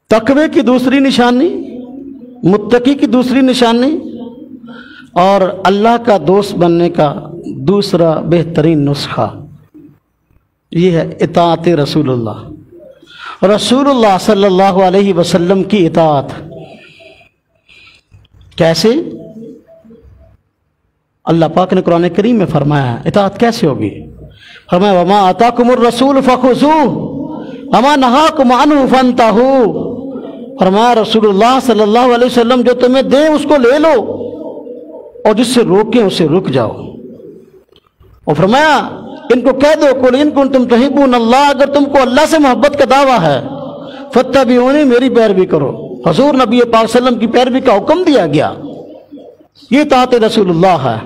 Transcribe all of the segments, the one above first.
تقوی کی دوسری نشانی، متقی کی دوسری نشانی اور اللہ کا دوست بننے کا دوسرا بہترین نسخہ یہ ہے اطاعت رسول اللہ، رسول اللہ صلی اللہ علیہ وسلم کی اطاعت۔ کیسے؟ اللہ پاک نے قرآن کریم میں فرمایا ہے اطاعت کیسے ہوگی؟ فرمایا وما آتاکم الرسول فخذوہ وما نہاکم عنہ فانتہوا۔ فرمایا رسول اللہ صلی اللہ علیہ وسلم جو تمہیں دیں اس کو لے لو اور جس سے روکیں اسے رک جاؤ۔ اور فرمایا ان کو کہہ دو قل ان کنتم تحبون اللہ، اگر تم کو اللہ سے محبت کا دعویٰ ہے فاتبعونی، میری پیروی کرو۔ حضور نبی پاک صلی اللہ علیہ وسلم کی پیروی کا حکم دیا گیا، یہ اطاعت رسول اللہ ہے۔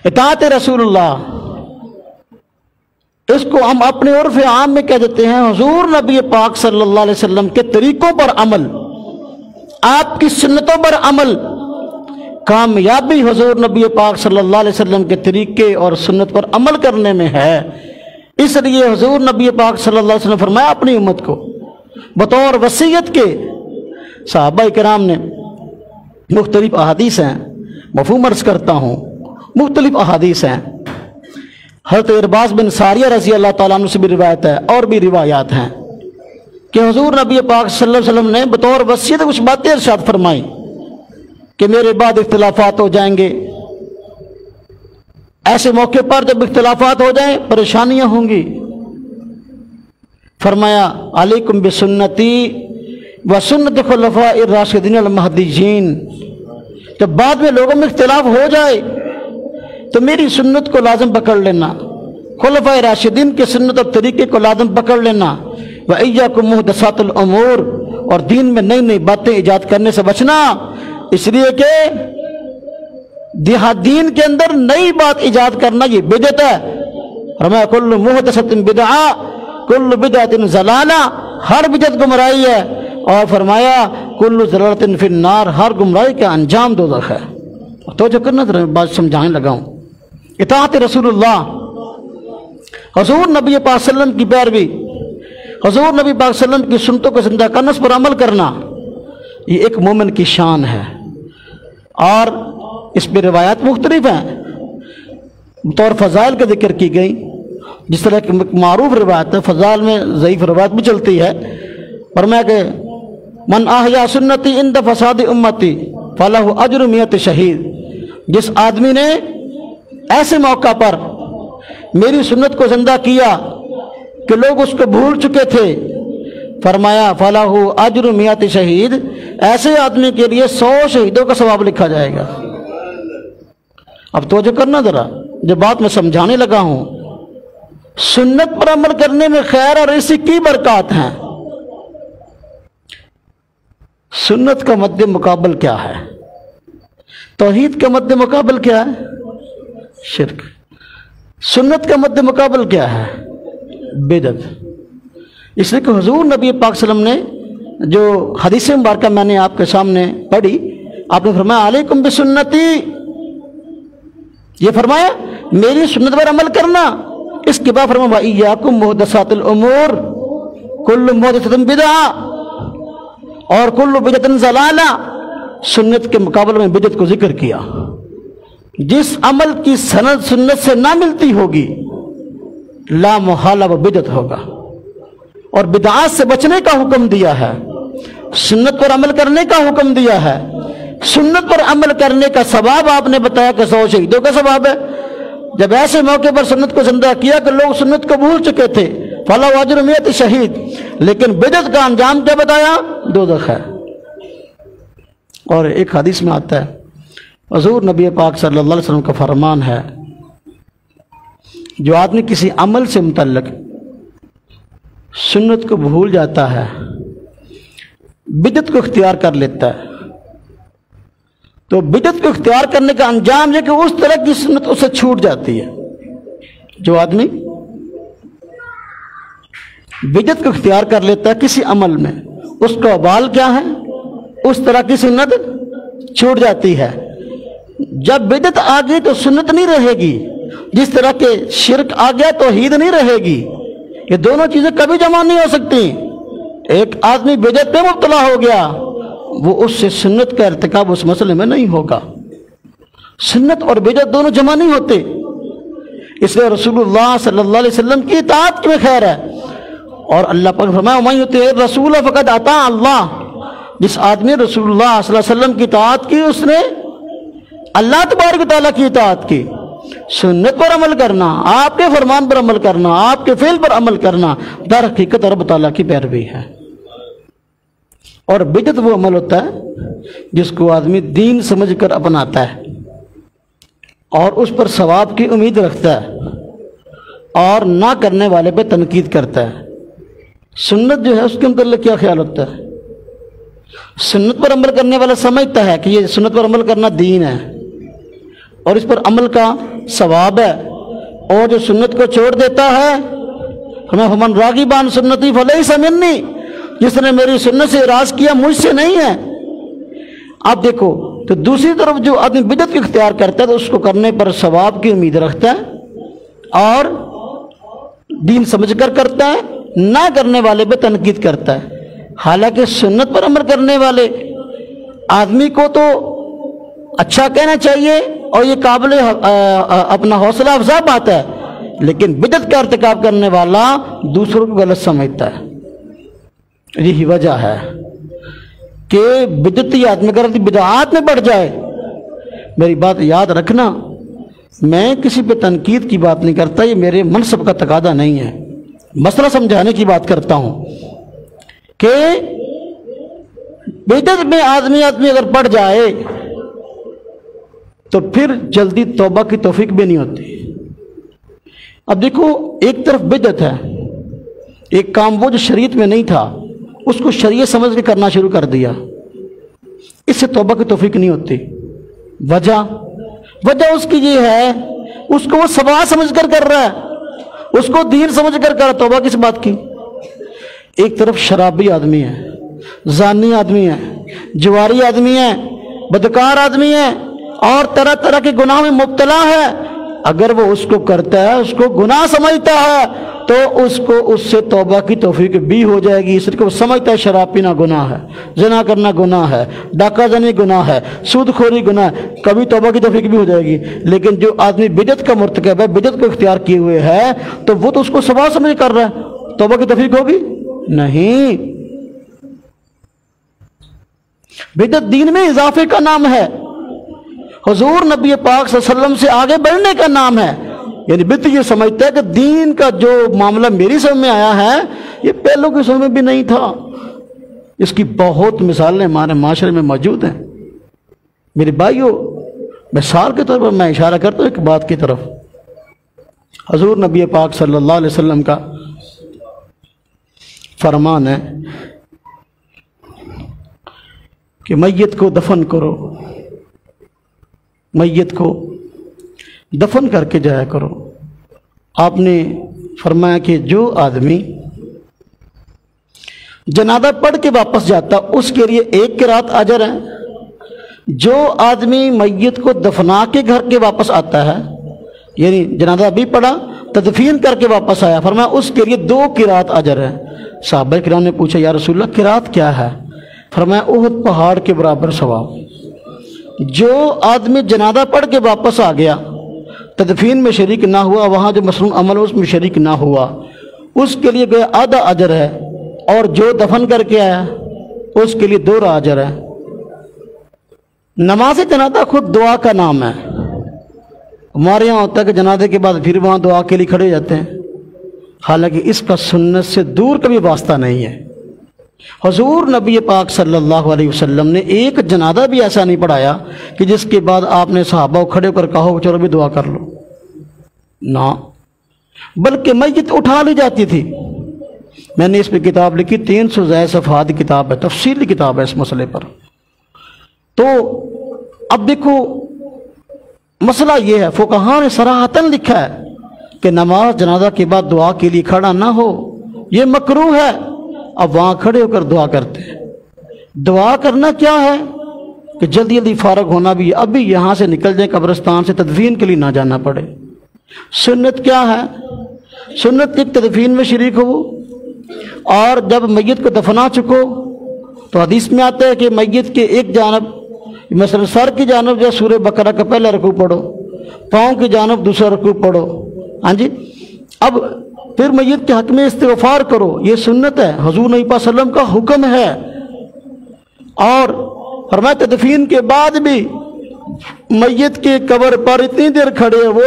اطاعت رسول اللہ اس کو ہم اپنے عرف عام میں کہہ دیتے ہیں حضور نبی پاک صلی اللہ علیہ وسلم کے طریقوں پر عمل، آپ کی سنتوں پر عمل۔ کامیابی حضور نبی پاک صلی اللہ علیہ وسلم کے طریقے اور سنت پر عمل کرنے میں ہے۔ اس لیے حضور نبی پاک صلی اللہ علیہ وسلم فرمایا اپنی امت کو بطور وصیت کے، صحابہ کرام نے مختلف احادیث ہیں، مفہوم عرض کرتا ہوں، مختلف احادیث ہیں۔ حضرت ارباز بن ساریہ رضی اللہ تعالیٰ عنہ سے بھی روایت ہے اور بھی روایات ہیں کہ حضور نبی پاک صلی اللہ علیہ وسلم نے بطور وصیت کچھ باتیں ارشاد فرمائی کہ میرے بعد اختلافات ہو جائیں گے، ایسے موقع پر جب اختلافات ہو جائیں پریشانیاں ہوں گی۔ فرمایا علیکم بسنتی وسنت خلفاء الراشدین المہدیین، جب بعد میں لوگوں میں اختلاف ہو جائے تو میری سنت کو لازم پکڑ لینا، خلفاء راشدین کے سنت اور طریقے کو لازم پکڑ لینا۔ وَإِيَّاكُمْ مُحْدَثَاتُ الْأُمُورِ، اور دین میں نئی نئی باتیں ایجاد کرنے سے بچنا، اس لیے کہ دین کے اندر نئی بات ایجاد کرنا یہ بدعت ہے۔ فرمایا کل محدثۃ بدعہ کل بدعۃ ضلالہ، ہر بدعت گمراہی ہے، اور فرمایا کل ضلالۃ فی النار، ہر گمراہی کا انجام دوزخ ہے۔ تو جو کرنا بات سمجھانے لگا ہوں، اطاعت رسول اللہ، حضور نبی پاک صلی اللہ علیہ وسلم کی پیروی، حضور نبی پاک صلی اللہ علیہ وسلم کی سنتوں کو زندہ کرنا، اس پر عمل کرنا، یہ ایک مومن کی شان ہے۔ اور اس پہ روایات مختلف ہیں، بطور فضائل کا ذکر کی گئی، جس طرح کی معروف روایت ہے، فضائل میں ضعیف روایت بھی چلتی ہے۔ فرمایا کہ من احیا سنتی عند فساد امتی فلہ اجر 100 شہید، جس آدمی نے ایسے موقع پر میری سنت کو زندہ کیا کہ لوگ اس کو بھول چکے تھے، فرمایا فلہ اجر 100 شہید، ایسے آدمی کے لیے 100 شہیدوں کا ثواب لکھا جائے گا۔ اب توجہ کرنا ذرا، جو بات میں سمجھانے لگا ہوں، سنت پر عمل کرنے میں خیر اور رزق کی برکات ہیں۔ سنت کا مد مقابل کیا ہے؟ توحید کا مد مقابل کیا ہے؟ شرک۔ سنت کا مد مقابل کیا ہے؟ بدعت۔ اس لیے کہ حضور نبی پاک صلی اللہ علیہ وسلم نے جو حدیث مبارکہ میں نے آپ کے سامنے پڑھی، آپ نے فرمایا علیکم بسنتی، یہ فرمایا میری سنت پر عمل کرنا۔ اس کے بعد فرمایا وَإِيَّاكُمْ مُحْدَثَاتِ الْأُمُورِ كُلُّ مُحْدَثَةٍ بِدْعَةٌ اور کل بدعۃ ضلالہ، سنت کے مقابلے میں بدعت کو ذکر کیا۔ جس عمل کی سند سنت سے نہ ملتی ہوگی لا محالہ وہ بدعت ہوگا، اور بدعات سے بچنے کا حکم دیا ہے، سنت پر عمل کرنے کا حکم دیا ہے۔ سنت پر عمل کرنے کا ثواب آپ نے بتایا کہ 100 شہیدوں کا ثواب ہے۔ جب ایسے موقع پر سنت کو زندہ کیا کہ لوگ سنت کو بھول چکے تھے، فلاح اجر 100 شہید، لیکن بدعت کا انجام کیا بتایا؟ دوزخ ہے۔ اور ایک حدیث میں آتا ہے، حضور نبی پاک صلی اللہ علیہ وسلم کا فرمان ہے، جو آدمی کسی عمل سے متعلق سنت کو بھول جاتا ہے، بدعت کو اختیار کر لیتا ہے، تو بدعت کو اختیار کرنے کا انجام یہ کہ اس طرح کی سنت اسے چھوٹ جاتی ہے۔ جو آدمی بدعت کو اختیار کر لیتا ہے کسی عمل میں، اس کا وبال کیا ہے؟ اس طرح کی سنت چھوٹ جاتی ہے۔ جب بدعت آ گئی تو سنت نہیں رہے گی، جس طرح کے شرک آ گیا توحید نہیں رہے گی۔ یہ دونوں چیزیں کبھی جمع نہیں ہو سکتی۔ ایک آدمی بدعت میں مبتلا ہو گیا، وہ اس سے سنت کا ارتکاب اس مسئلے میں نہیں ہوگا۔ سنت اور بدعت دونوں جمع نہیں ہوتے، اس لیے رسول اللہ صلی اللہ علیہ وسلم کی اطاعت میں خیر ہے۔ اور اللہ پاک نے فرمایا وَمَن يُطِعِ الرَّسُولَ فَقَدْ أَطَاعَ اللَّهَ، جس آدمی رسول اللہ صلی اللہ علیہ وسلم کی اطاعت کی اس نے اللہ تبارک و تعالیٰ کی اطاعت کی۔ سنت پر عمل کرنا، آپ کے فرمان پر عمل کرنا، آپ کے فعل پر عمل کرنا در حقیقت رب تعالیٰ کی پیروی ہے۔ اور بدعت وہ عمل ہوتا ہے جس کو آدمی دین سمجھ کر اپناتا ہے اور اس پر ثواب کی امید رکھتا ہے اور نہ کرنے والے پہ تنقید کرتا ہے۔ سنت جو ہے اس کے متعلق کیا خیال ہوتا ہے؟ سنت پر عمل کرنے والا سمجھتا ہے کہ یہ سنت پر عمل کرنا دین ہے اور اس پر عمل کا ثواب ہے، اور جو سنت کو چھوڑ دیتا ہے فمن راغب عن سنتی فلیس منی، جس نے میری سنت سے اعراض کیا مجھ سے نہیں ہے۔ آپ دیکھو تو دوسری طرف جو آدمی بدعت کو اختیار کرتا ہے تو اس کو کرنے پر ثواب کی امید رکھتا ہے اور دین سمجھ کر کرتا ہے، نہ کرنے والے پہ تنقید کرتا ہے۔ حالانکہ سنت پر عمل کرنے والے آدمی کو تو اچھا کہنا چاہیے اور یہ قابل اپنا حوصلہ افزا بات ہے، لیکن بدعت کا ارتکاب کرنے والا دوسروں کو غلط سمجھتا ہے۔ یہی وجہ ہے کہ بدعتی آدمی اگر بدعات میں بڑھ جائے، میری بات یاد رکھنا، میں کسی پہ تنقید کی بات نہیں کرتا، یہ میرے منصب کا تقاضا نہیں ہے، مسئلہ سمجھانے کی بات کرتا ہوں کہ بدعت میں آدمی اگر پڑ جائے تو پھر جلدی توبہ کی توفیق بھی نہیں ہوتی۔ اب دیکھو ایک طرف بدعت ہے، ایک کام وہ جو شریعت میں نہیں تھا اس کو شریعت سمجھ کے کرنا شروع کر دیا، اس سے توبہ کی توفیق نہیں ہوتی۔ وجہ اس کی یہ ہے اس کو وہ سوا سمجھ کر کر رہا ہے، اس کو دین سمجھ کر کر رہا ہے، توبہ کس بات کی؟ ایک طرف شرابی آدمی ہے، زانی آدمی ہے، جواری آدمی ہے، بدکار آدمی ہے اور طرح طرح کے گناہ میں مبتلا ہے، اگر وہ اس کو کرتا ہے اس کو گناہ سمجھتا ہے تو اس کو اس سے توبہ کی توفیق بھی ہو جائے گی، اس لیے وہ سمجھتا ہے شراب پینا گناہ ہے، زنا کرنا گناہ ہے، ڈاکہ زنی گناہ ہے، سود خوری گناہ ہے، کبھی توبہ کی توفیق بھی ہو جائے گی۔ لیکن جو آدمی بدعت کا مرتکب ہے، بدعت کو اختیار کیے ہوئے ہے، تو وہ تو اس کو سوا سمجھ کر رہا ہے، توبہ کی توفیق ہوگی نہیں۔ بدعت دین میں اضافے کا نام ہے، حضور نبی پاک صلی اللہ علیہ وسلم سے آگے بڑھنے کا نام ہے۔ یعنی بدعت یہ سمجھتا ہے کہ دین کا جو معاملہ میری سمجھ میں آیا ہے یہ پہلوں کی سمجھ میں بھی نہیں تھا۔ اس کی بہت مثالیں ہمارے معاشرے میں موجود ہیں۔ میرے بھائیو، مثال کے طور پر میں اشارہ کرتا ہوں ایک بات کی طرف، حضور نبی پاک صلی اللہ علیہ وسلم کا فرمان ہے کہ میت کو دفن کرو، میت کو دفن کر کے جایا کرو۔ آپ نے فرمایا کہ جو آدمی جنازہ پڑھ کے واپس جاتا اس کے لیے 1 قرات اجر ہے، جو آدمی میت کو دفنا کے گھر کے واپس آتا ہے، یعنی جنازہ بھی پڑھا تدفین کر کے واپس آیا، فرمایا اس کے لیے 2 قرات اجر ہے۔ صحابہ کرام نے پوچھا یا رسول اللہ قرات کیا ہے؟ فرمایا احد پہاڑ کے برابر ثواب۔ جو آدمی جنازہ پڑھ کے واپس آ گیا، تدفین میں شریک نہ ہوا، وہاں جو مسنون عمل اس میں شریک نہ ہوا، اس کے لیے گویا آدھا اجر ہے، اور جو دفن کر کے آیا اس کے لیے 2 اجر ہے۔ نماز جنازہ خود دعا کا نام ہے، ہمارے یہاں ہوتا ہے کہ جنازے کے بعد پھر وہاں دعا کے لیے کھڑے جاتے ہیں، حالانکہ اس کا سنت سے دور کبھی واسطہ نہیں ہے۔ حضور نبی پاک صلی اللہ علیہ وسلم نے ایک جنازہ بھی ایسا نہیں پڑھایا کہ جس کے بعد آپ نے صحابہ کو کھڑے کر کہا چلو بھی دعا کر لو، نہ، بلکہ میت اٹھا لی جاتی تھی۔ میں نے اس پہ کتاب لکھی، 300 زائد صفحات کی کتاب ہے، تفصیلی کتاب ہے اس مسئلے پر۔ تو اب دیکھو مسئلہ یہ ہے، فقہاء نے صراحتاً لکھا ہے کہ نماز جنازہ کے بعد دعا کے لیے کھڑا نہ ہو، یہ مکروہ ہے۔ اب وہاں کھڑے ہو کر دعا کرتے ہیں۔ دعا کرنا کیا ہے کہ جلدی جلدی فارغ ہونا بھی، اب بھی یہاں سے نکل جائیں قبرستان سے، تدفین کے لیے نہ جانا پڑے۔ سنت کیا ہے؟ سنت ایک تدفین میں شریک ہو، اور جب میت کو دفنا چکو تو حدیث میں آتا ہے کہ میت کے ایک جانب مثلا سر کی جانب جو سورہ بقرہ کا پہلا رکوع پڑھو، پاؤں کی جانب دوسرا رکوع پڑھو، ہاں جی۔ اب پھر میت کے حق میں استغفار کرو، یہ سنت ہے، حضور نبی پاک صلی اللہ علیہ وسلم کا حکم ہے۔ اور فرمایا تدفین کے بعد بھی میت کے قبر پر اتنی دیر کھڑے ہو،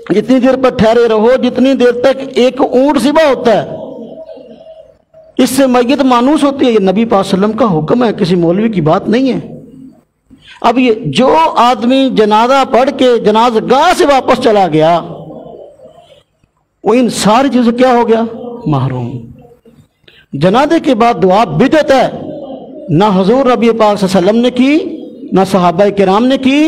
اتنی دیر پر ٹھہرے رہو جتنی دیر تک ایک اونٹ سبا ہوتا ہے، اس سے میت مانوس ہوتی ہے۔ یہ نبی پاک صلی اللہ علیہ وسلم کا حکم ہے، کسی مولوی کی بات نہیں ہے۔ اب یہ جو آدمی جنازہ پڑھ کے جنازہ گاہ سے واپس چلا گیا وہ ان ساری چیزوں کیا ہو گیا؟ محروم۔ جنازے کے بعد دعا بدعت ہے، نہ حضور نبی پاک صلی اللہ علیہ وسلم نے کی، نہ صحابہ کرام نے کی،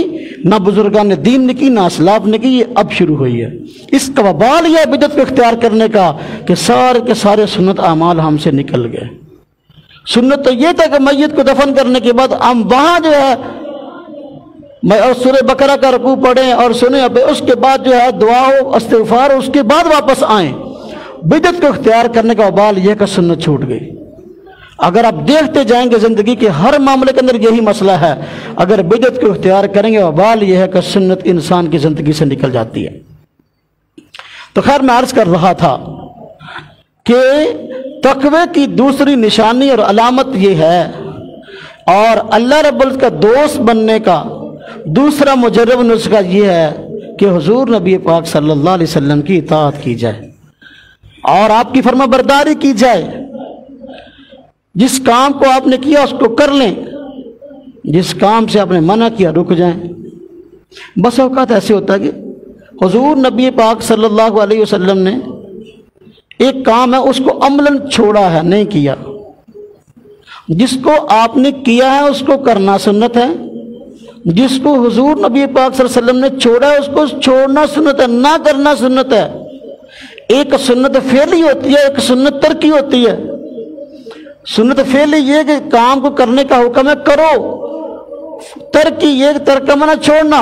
نہ بزرگان دین نے کی، نہ اسلاف نے کی، یہ اب شروع ہوئی ہے۔ اس کا وبال یہ بدعت کو اختیار کرنے کا کہ سارے کے سارے سنت اعمال ہم سے نکل گئے۔ سنت تو یہ تھا کہ میت کو دفن کرنے کے بعد ہم وہاں جو ہے سورہ بقرہ کا رکوع پڑھیں اور سنیں، اس کے بعد جو ہے دعا ہو، استغفار ہو، اس کے بعد واپس آئیں۔ بدعت کو اختیار کرنے کا وبال یہ کہ سنت چھوٹ گئی۔ اگر آپ دیکھتے جائیں گے زندگی کے ہر معاملے کے اندر یہی مسئلہ ہے، اگر بدعت کو اختیار کریں گے وبال یہ ہے کہ سنت انسان کی زندگی سے نکل جاتی ہے۔ تو خیر میں عرض کر رہا تھا کہ تقوی کی دوسری نشانی اور علامت یہ ہے، اور اللہ رب العزت کا دوست بننے کا دوسرا مجرب نسخہ یہ ہے کہ حضور نبی پاک صلی اللہ علیہ وسلم کی اطاعت کی جائے اور آپ کی فرما برداری کی جائے۔ جس کام کو آپ نے کیا اس کو کر لیں، جس کام سے آپ نے منع کیا رک جائیں۔ بس اوقات ایسے ہوتا ہے کہ حضور نبی پاک صلی اللہ علیہ وسلم نے ایک کام ہے اس کو عملاً چھوڑا ہے، نہیں کیا۔ جس کو آپ نے کیا ہے اس کو کرنا سنت ہے، جس کو حضور نبی پاک صلی اللہ علیہ وسلم نے چھوڑا ہے اس کو چھوڑنا سنت ہے، نہ کرنا سنت ہے۔ ایک سنت فعلی ہوتی ہے، ایک سنت ترکی ہوتی ہے۔ سنت فعلی یہ کہ کام کو کرنے کا حکم ہے کرو، ترکی یہ ترک کا منع چھوڑنا۔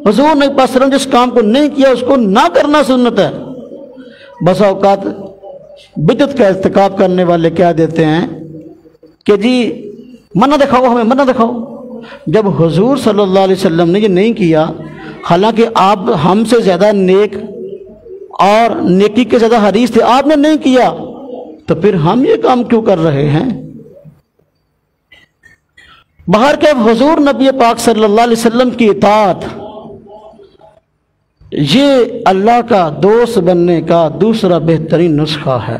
حضور نبی پاک صلی اللہ علیہ وسلم جس کام کو نہیں کیا اس کو نہ کرنا سنت ہے۔ بس اوقات بدعت کا ارتکاب کرنے والے کیا دیتے ہیں کہ جی منع دکھاؤ، ہمیں منع دکھاؤ۔ جب حضور صلی اللہ علیہ وسلم نے یہ نہیں کیا، حالانکہ آپ ہم سے زیادہ نیک اور نیکی کے زیادہ حریص تھے، آپ نے نہیں کیا تو پھر ہم یہ کام کیوں کر رہے ہیں؟ باہر کے حضور نبی پاک صلی اللہ علیہ وسلم کی اطاعت یہ اللہ کا دوست بننے کا دوسرا بہترین نسخہ ہے۔